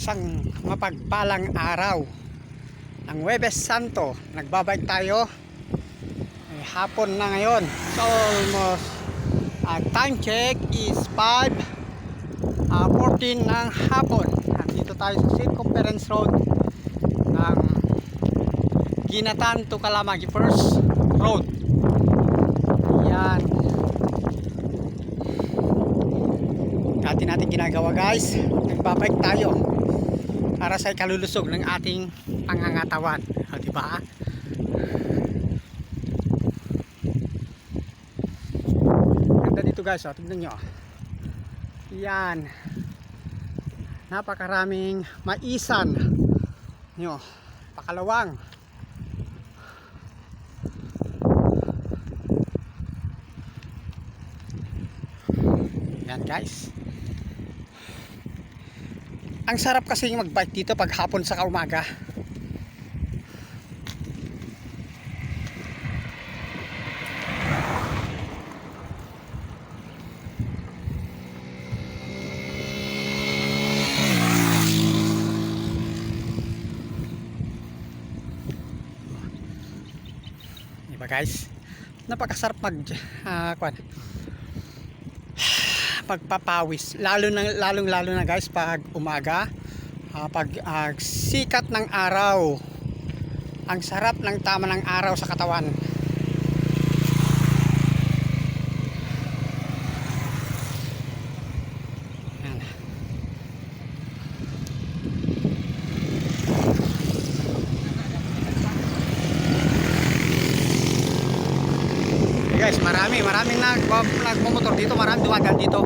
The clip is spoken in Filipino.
Isang mapagpalang araw ng Huwebes Santo. Nagbabike tayo. Hapon na ngayon. So almost time check is 5:14 ng hapon. Nandito tayo sa Circumference Road ng Ginatan to Kalamagi First Road. Yan. Dati natin ginagawa, guys. Nagbabike tayo para sa ikalulusog ng ating pangangatawan. O, diba? Ganda dito, guys. O, tignan nyo. Yan. Napakaraming maisan. Nyo. Pakalawang. Yan, guys. Ang sarap kasi mag-bike dito pag hapon sa kaumaga. Diba, guys? Napakasarap pagpapawis, lalong na, guys, pag umaga, pag sikat ng araw. Ang sarap ng tama ng araw sa katawan. Yan. Guys, maraming nagmumotor dito, maraming dumagal dito.